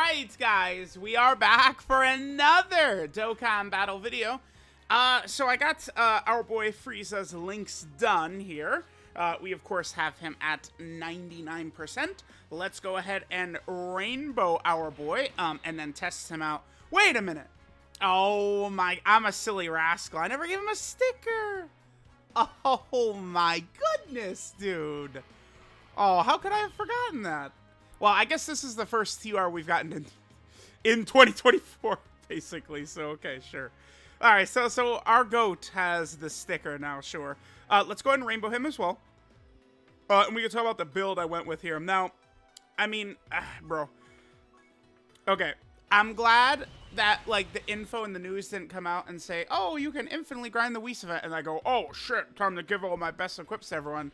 right, guys, we are back for another Dokkan battle video. So I got our boy Frieza's links done here. We, of course, have him at 99%. Let's go ahead and rainbow our boy, and then test him out. Wait a minute. Oh, my, I'm a silly rascal. I never gave him a sticker. Oh, my goodness, dude. Oh, how could I have forgotten that? Well, I guess this is the first TR we've gotten in 2024, basically. So, okay, sure. All right, so our GOAT has the sticker now, sure. Let's go ahead and rainbow him as well. And we can talk about the build I went with here. Now, I mean, bro. Okay, I'm glad that, like, the info in the news didn't come out and say, oh, you can infinitely grind the Whis event. And I go, oh, shit, time to give all my best equips to everyone.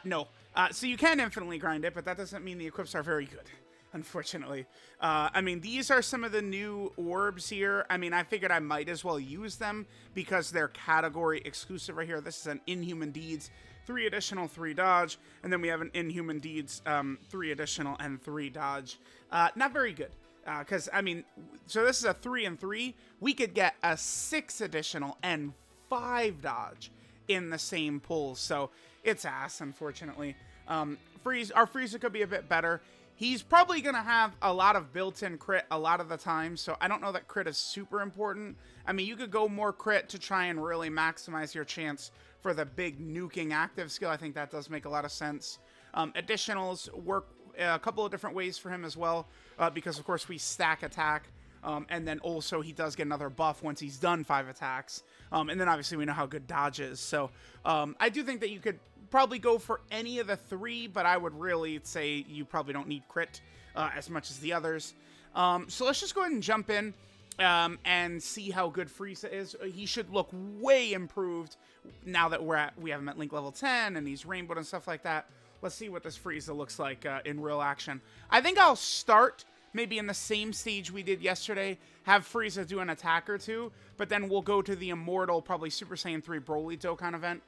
No. So you can infinitely grind it, but that doesn't mean the equips are very good, unfortunately. I mean, these are some of the new orbs here. I mean, I figured I might as well use them because they're category exclusive right here. This is an Inhuman Deeds, 3 additional, 3 dodge. And then we have an Inhuman Deeds, 3 additional, and 3 dodge. Not very good. Because, I mean, so this is a 3 and 3. We could get a 6 additional and 5 dodge in the same pull. So it's ass, unfortunately. Our Frieza could be a bit better. He's probably going to have a lot of built-in crit a lot of the time, so I don't know that crit is super important. I mean, you could go more crit to try and really maximize your chance for the big nuking active skill. I think that does make a lot of sense. Additionals work a couple of different ways for him as well, because, of course, we stack attack, and then also he does get another buff once he's done 5 attacks. And then, obviously, we know how good dodge is. So, I do think that you could probably go for any of the 3, but I would really say you probably don't need crit as much as the others. So let's just go ahead and jump in and see how good Frieza is. He should look way improved now that we have him at link level 10 and he's rainbowed and stuff like that. Let's see what this Frieza looks like in real action. I think I'll start maybe in the same stage we did yesterday, have Frieza do an attack or 2, but then we'll go to the Immortal, probably Super Saiyan 3 Broly Dokkan event.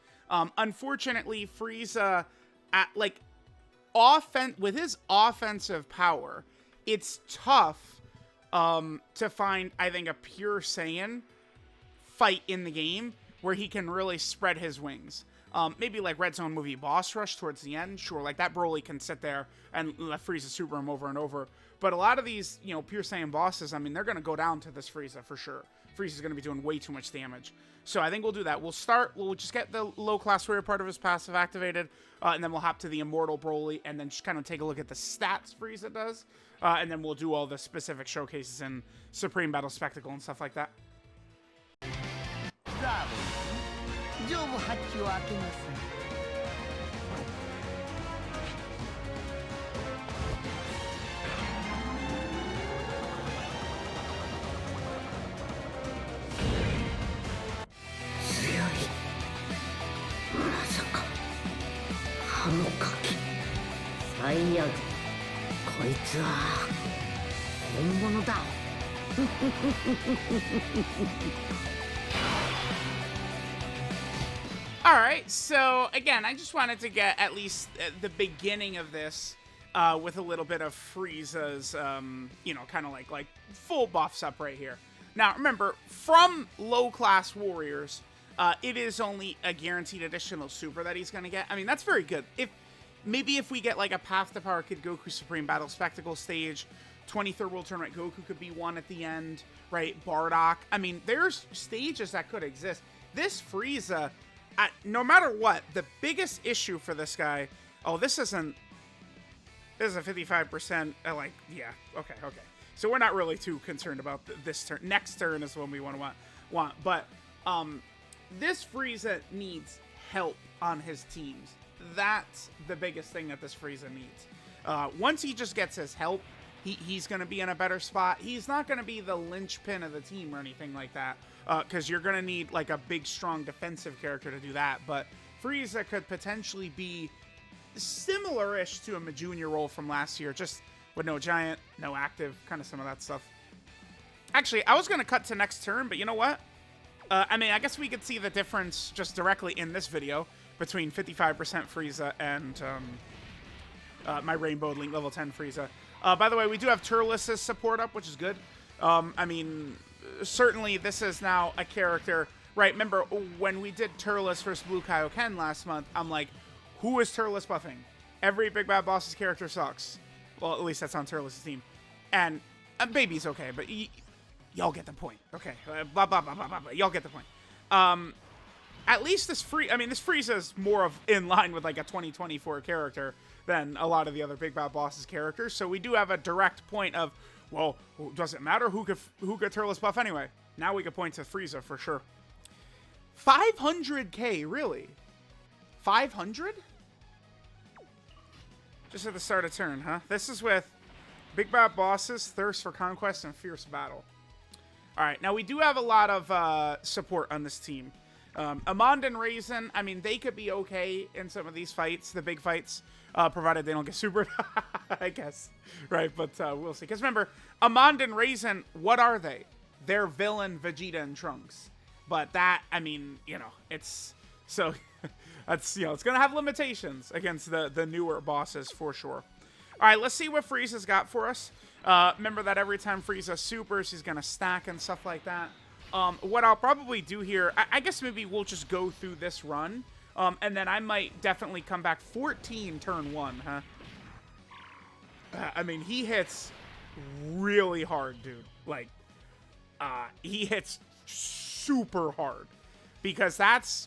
Unfortunately, Frieza, with his offensive power, it's tough to find, I think, a pure Saiyan fight in the game where he can really spread his wings. Maybe like Red Zone movie Boss Rush towards the end, sure, like that Broly can sit there and let Frieza super him over and over. But a lot of these, you know, pure Saiyan bosses, I mean, they're going to go down to this Frieza for sure. Frieza's going to be doing way too much damage. So I think we'll do that. We'll just get the low-class warrior part of his passive activated, and then we'll hop to the Immortal Broly, and then just kind of take a look at the stats Frieza does, and then we'll do all the specific showcases in Supreme Battle Spectacle and stuff like that. Alright, so again, I just wanted to get at least the beginning of this with a little bit of Frieza's, you know, kind of like full buffs up right here. Now, remember, from low-class warriors, it is only a guaranteed additional super that he's going to get. I mean, that's very good. Maybe if we get like a Path to Power Kid Goku Supreme Battle Spectacle stage, 23rd World Tournament Goku could be one at the end, right? Bardock. I mean, there's stages that could exist. This Frieza, no matter what, the biggest issue for this guy, this is a 55%, yeah, okay. So we're not really too concerned about this turn. Next turn is when we want. But this Frieza needs help on his teams. That's the biggest thing that this Frieza needs. Once he just gets his help, he's going to be in a better spot. He's not going to be the linchpin of the team or anything like that, because you're going to need like a big, strong defensive character to do that. But Frieza could potentially be similar-ish to a Majunior role from last year, just with no giant, no active, kind of some of that stuff. Actually, I was going to cut to next turn, but you know what? I mean, I guess we could see the difference just directly in this video between 55% Frieza and my Rainbow Link level 10 Frieza. By the way, we do have Turles' support up, which is good. I mean, certainly this is now a character, right? Remember, when we did Turles versus Blue Kaioken last month, I'm like, who is Turles buffing? Every Big Bad Boss's character sucks. Well, at least that's on Turles' team. And Baby's okay, but y'all get the point. Okay, blah, blah, blah, blah, blah, blah. Y'all get the point. At least this Frieza is more of in line with like a 2024 character than a lot of the other Big Bad Boss's characters. So we do have a direct point of, well, does it matter who could Turles buff anyway? Now we could point to Frieza for sure. 500k, really? 500? Just at the start of turn, huh? This is with Big Bad Bosses, Thirst for Conquest, and Fierce Battle. Alright, now we do have a lot of support on this team. Amand and Raisin, I mean, they could be okay in some of these fights, the big fights, provided they don't get supered, I guess. Right, but we'll see. Because remember, Amand and Raisin, what are they? They're villain Vegeta and Trunks. But that, I mean, you know, it's... So, that's, you know, it's going to have limitations against the newer bosses for sure. Alright, let's see what Frieza's got for us. Remember that every time Frieza supers, he's going to stack and stuff like that. What I'll probably do here, I guess maybe we'll just go through this run, and then I might definitely come back 14 turn 1, huh? I mean, he hits really hard, dude. Like, he hits super hard, because that's,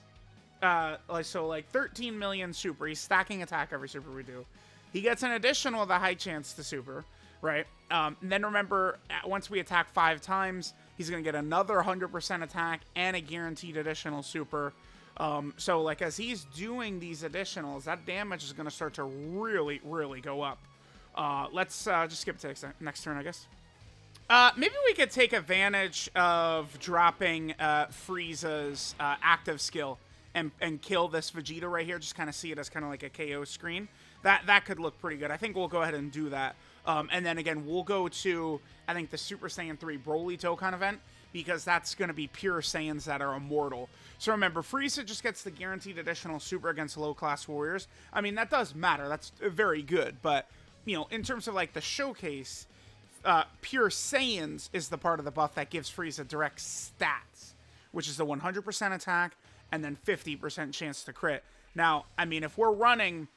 like 13 million super. He's stacking attack every super we do. He gets an additional with a high chance to super, right? And then remember, once we attack 5 times, he's going to get another 100% attack and a guaranteed additional super. So, like, as he's doing these additionals, that damage is going to start to really, really go up. Let's just skip to next turn, I guess. Maybe we could take advantage of dropping Frieza's active skill and kill this Vegeta right here. Just kind of see it as kind of like a KO screen. That could look pretty good. I think we'll go ahead and do that. And then again, we'll go to, I think, the Super Saiyan 3 Broly Dokkan event, because that's going to be pure Saiyans that are immortal. So remember, Frieza just gets the guaranteed additional super against low-class warriors. I mean, that does matter. That's very good. But, you know, in terms of, like, the showcase, pure Saiyans is the part of the buff that gives Frieza direct stats, which is the 100% attack and then 50% chance to crit. Now, I mean, if we're running,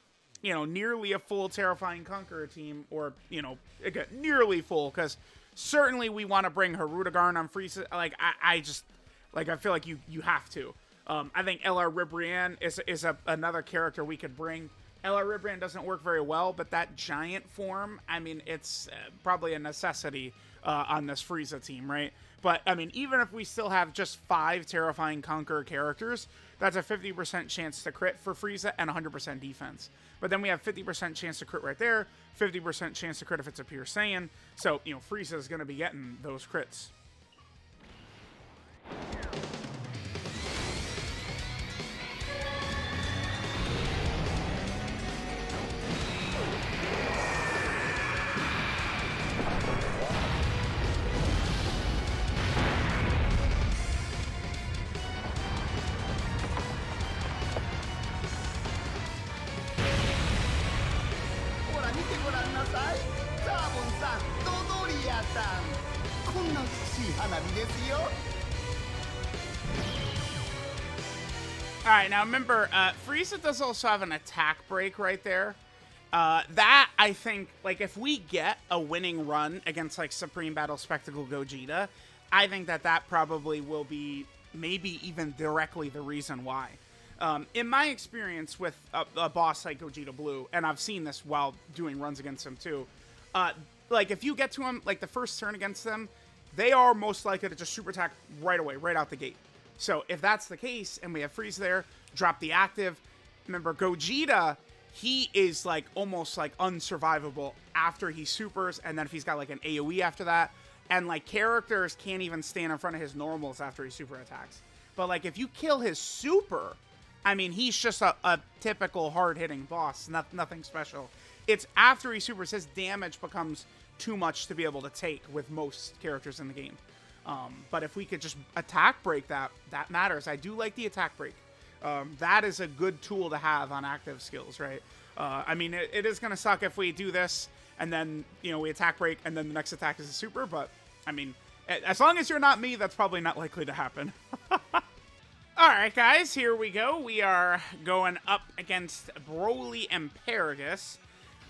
you know, nearly a full Terrifying Conqueror team, or, you know, again, nearly full, because certainly we want to bring Hirudegarn on Frieza. Like, I just, like, I feel like you have to. I think LR Ribrianne is another character we could bring. LR Ribrianne doesn't work very well, but that giant form, I mean, it's probably a necessity on this Frieza team, right? But, I mean, even if we still have just 5 Terrifying Conqueror characters, that's a 50% chance to crit for Frieza and 100% defense. But then we have 50% chance to crit right there, 50% chance to crit if it's a pure Saiyan. So, you know, Frieza is going to be getting those crits. Alright, now remember, Frieza does also have an attack break right there. That, I think, like, if we get a winning run against, like, Supreme Battle Spectacle Gogeta, I think that probably will be maybe even directly the reason why. In my experience with a boss like Gogeta Blue, and I've seen this while doing runs against him too, like, if you get to him, like, the first turn against them, they are most likely to just super attack right away, right out the gate. So if that's the case, and we have Frieza there, drop the active. Remember, Gogeta, he is, like, almost, like, unsurvivable after he supers, and then if he's got, like, an AoE after that, and, like, characters can't even stand in front of his normals after he super attacks. But, like, if you kill his super, I mean, he's just a typical hard-hitting boss, nothing special. It's after he supers, his damage becomes too much to be able to take with most characters in the game. But if we could just attack break that matters. I do like the attack break. That is a good tool to have on active skills, right? I mean, it is going to suck if we do this and then, you know, we attack break and then the next attack is a super, but, I mean, as long as you're not me, that's probably not likely to happen. Alright, guys, here we go. We are going up against Broly and Paragus.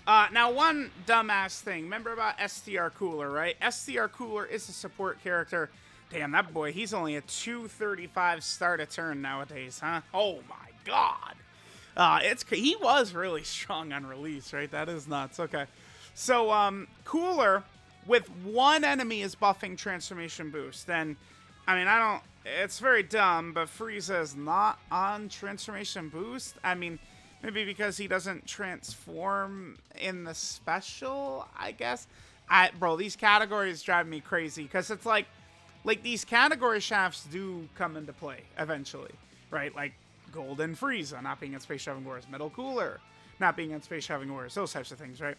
Now, one dumbass thing. Remember about STR Cooler, right? STR Cooler is a support character. Damn, that boy, he's only a 235 start a turn nowadays, huh? Oh, my God. He was really strong on release, right? That is nuts. Okay. So, Cooler, with one enemy is buffing Transformation Boost. Then, I mean, it's very dumb, but Frieza is not on Transformation Boost. I mean, maybe because he doesn't transform in the special, I guess. Bro, these categories drive me crazy, because it's like these category shafts do come into play eventually, right? Like Golden Frieza not being in Space Traveling Wars, Metal Cooler not being in Space Traveling Wars, those types of things, right?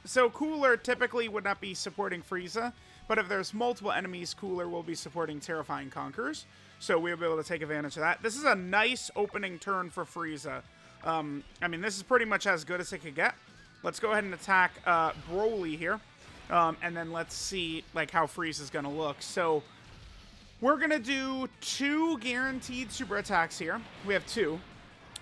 So Cooler typically would not be supporting Frieza, but if there's multiple enemies, Cooler will be supporting Terrifying Conquerors, so we'll be able to take advantage of that. This is a nice opening turn for Frieza. I mean, this is pretty much as good as it could get. Let's go ahead and attack Broly here, and then let's see like how Frieza's gonna look. So we're gonna do 2 guaranteed super attacks here. We have 2.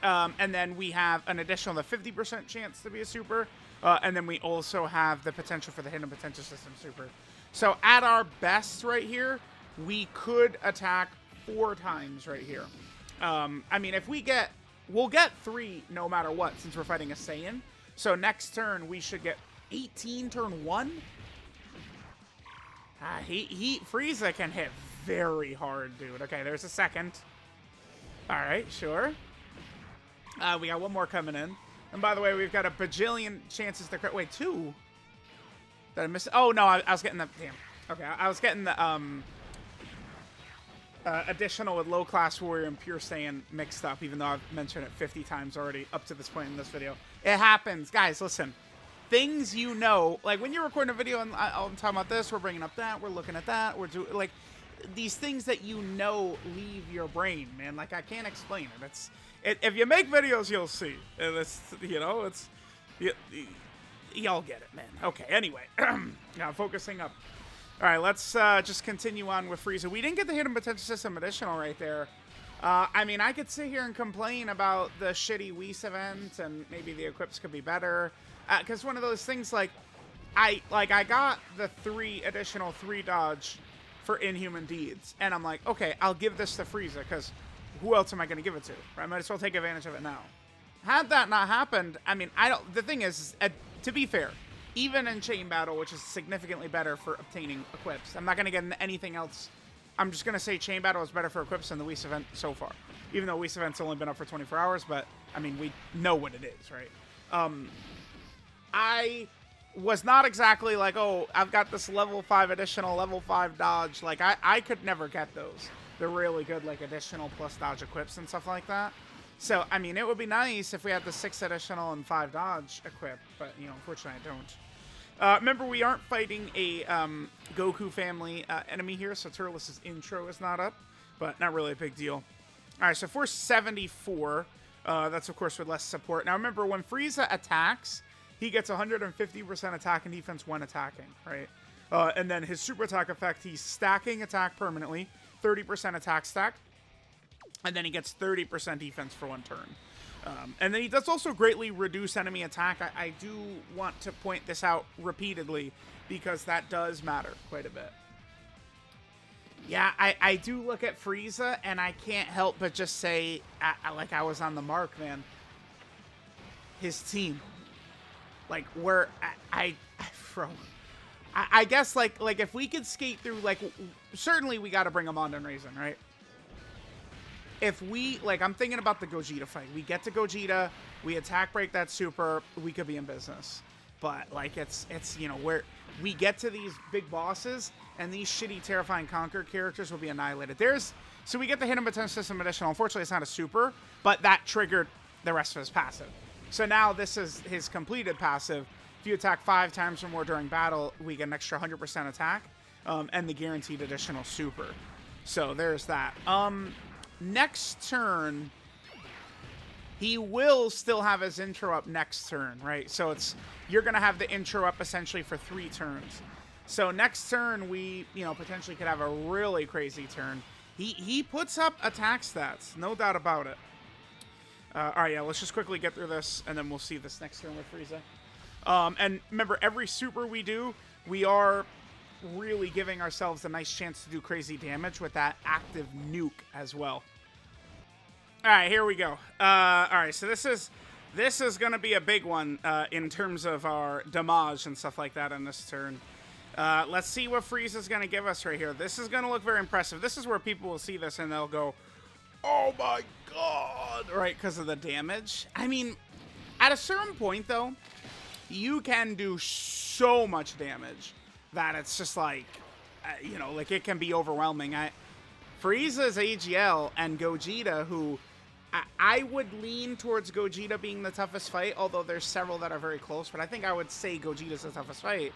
And then we have an additional 50% chance to be a super. And then we also have the potential for the Hidden Potential System super. So at our best right here, we could attack 4 times right here. I mean, if we'll get 3 no matter what, since we're fighting a Saiyan. So next turn, we should get 18 turn 1. Frieza can hit very hard, dude. Okay, there's a second. All right, sure. We got 1 more coming in. And by the way, we've got a bajillion chances to crit. Wait, 2? Did I miss it? Oh, no, I was getting the... Damn. Okay, I was getting the additional with Low Class Warrior and Pure Saiyan mixed up, even though I've mentioned it 50 times already up to this point in this video. It happens. Guys, listen. Things you know, like when you're recording a video and I'm talking about this, we're bringing up that, we're looking at that, we're doing, like, these things that you know leave your brain, man. Like, I can't explain it. If you make videos, you'll see. And it's, you know, y'all get it, man. Okay, anyway. Now, focusing up. All right, let's just continue on with Frieza. We didn't get the Hidden Potential System additional right there. I mean, I could sit here and complain about the shitty Whis event, and maybe the equips could be better. Because one of those things, like, I got the additional 3 dodge for Inhuman Deeds. And I'm like, okay, I'll give this to Frieza, because who else am I going to give it to? Right? I might as well take advantage of it now. Had that not happened, I mean, the thing is, to be fair, even in Chain Battle, which is significantly better for obtaining equips, I'm not going to get into anything else. I'm just going to say Chain Battle is better for equips than the Whis event so far. Even though Whis event's only been up for 24 hours, but, I mean, we know what it is, right? I was not exactly like, oh, I've got this level 5 additional, level 5 dodge. Like, I could never get those. They're really good, like, additional plus dodge equips and stuff like that. So, I mean, it would be nice if we had the 6 additional and 5 dodge equip, but, you know, unfortunately I don't. Remember, we aren't fighting a Goku family enemy here, so Turles' intro is not up, but not really a big deal. All right, so 474, that's, of course, with less support. Now, remember, when Frieza attacks, he gets 150% attack and defense when attacking, right? And then his super attack effect, he's stacking attack permanently, 30% attack stack, and then he gets 30% defense for 1 turn. And then he does also greatly reduce enemy attack. I do want to point this out repeatedly because that does matter quite a bit. Yeah, I do look at Frieza and I can't help but just say, like I was on the mark, man. His team. Like, where I guess, like if we could skate through, like, certainly we got to bring Amanda and Raisin, right? If we, like, I'm thinking about the Gogeta fight. We get to Gogeta, we attack break that super, we could be in business. But, like, it's you know, where we get to these big bosses, and these shitty Terrifying Conquer characters will be annihilated. So we get the Hidden Potential System additional. Unfortunately, it's not a super, but that triggered the rest of his passive. So now this is his completed passive. If you attack 5 times or more during battle, we get an extra 100% attack, and the guaranteed additional super. So there's that. Next turn, he will still have his intro up next turn, right? So you're going to have the intro up essentially for 3 turns. So next turn, we, potentially could have a really crazy turn. He puts up attack stats, no doubt about it. All right, yeah, let's just quickly get through this, and then we'll see this next turn with Frieza. And remember, every super we do, we are really giving ourselves a nice chance to do crazy damage with that active nuke as well. All right, here we go. All right, so this is going to be a big one in terms of our damage and stuff like that on this turn. Let's see what Frieza's going to give us right here. This is going to look very impressive. This is where people will see this and they'll go, oh my god, right, because of the damage. I mean, at a certain point, though, you can do so much damage that it's just like, like it can be overwhelming. Frieza's AGL and Gogeta, who I would lean towards Gogeta being the toughest fight, although there's several that are very close, but I think I would say Gogeta's the toughest fight.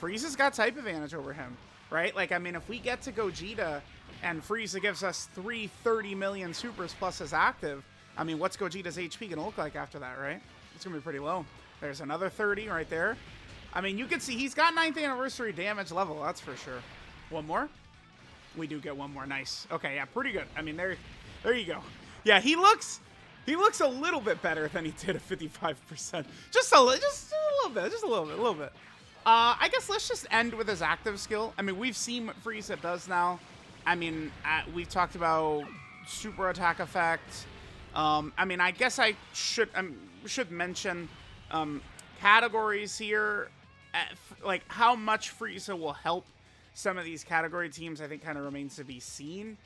Frieza's got type advantage over him, right? Like, I mean, if we get to Gogeta and Frieza gives us 330 million supers plus his active, I mean, what's Gogeta's HP going to look like after that, right? It's going to be pretty low. There's another 30 right there. I mean, you can see he's got 9th anniversary damage level, that's for sure. One more? We do get one more. Nice. Okay, yeah, pretty good. I mean, there you go. Yeah, he looks a little bit better than he did at 55%. Just a little bit. I guess let's just end with his active skill. I mean, we've seen what Frieza does now. I mean, we've talked about super attack effect. I mean, I guess I should mention categories here. Like, how much Frieza will help some of these category teams, I think, kind of remains to be seen.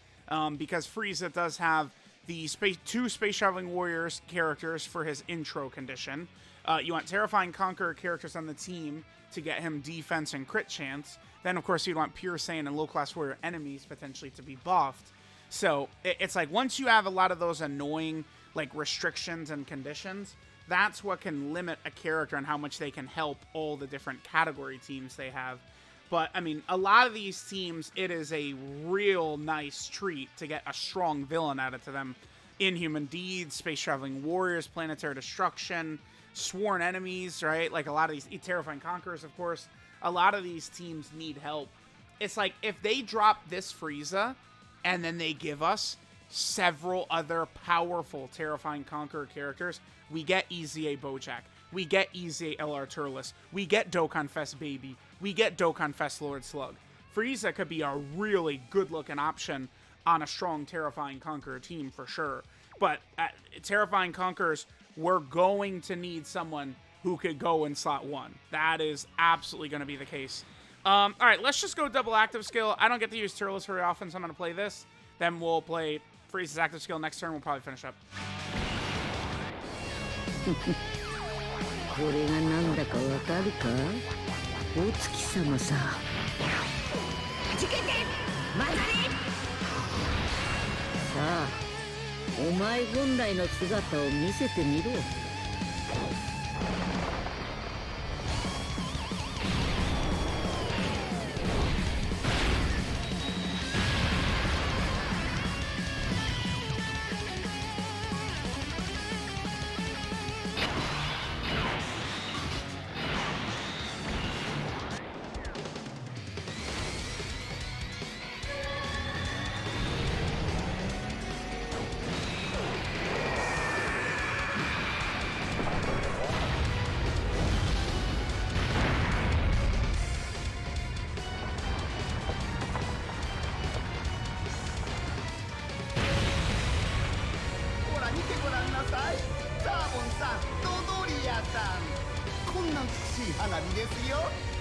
Because Frieza does have the 2 Space Traveling Warriors characters for his intro condition. You want Terrifying Conqueror characters on the team to get him defense and crit chance. Then, of course, you'd want Pure Saiyan and low-class warrior enemies potentially to be buffed. So it's like once you have a lot of those annoying like restrictions and conditions, that's what can limit a character and how much they can help all the different category teams they have. But, I mean, a lot of these teams, it is a real nice treat to get a strong villain added to them. Inhuman Deeds, Space Traveling Warriors, Planetary Destruction, Sworn Enemies, right? Like a lot of these, Terrifying Conquerors, of course. A lot of these teams need help. It's like, if they drop this Frieza, and then they give us several other powerful Terrifying Conqueror characters, we get EZA Bojack, we get EZA LR Turles, we get DOKKANFEST Baby, we get DOKKANFEST Lord Slug. Frieza could be a really good-looking option on a strong Terrifying Conqueror team for sure. But Terrifying Conquerors, we're going to need someone who could go in slot 1. That is absolutely going to be the case. All right, let's just go double active skill. I don't get to use Turles very often, so I'm going to play this. Then we'll play Frieza's active skill next turn. We'll probably finish up. これがなんだかわかるか？お月様さ。はじけて、またね。さあ、お前本来の姿を見せてみろ。こんな美しい花火ですよ。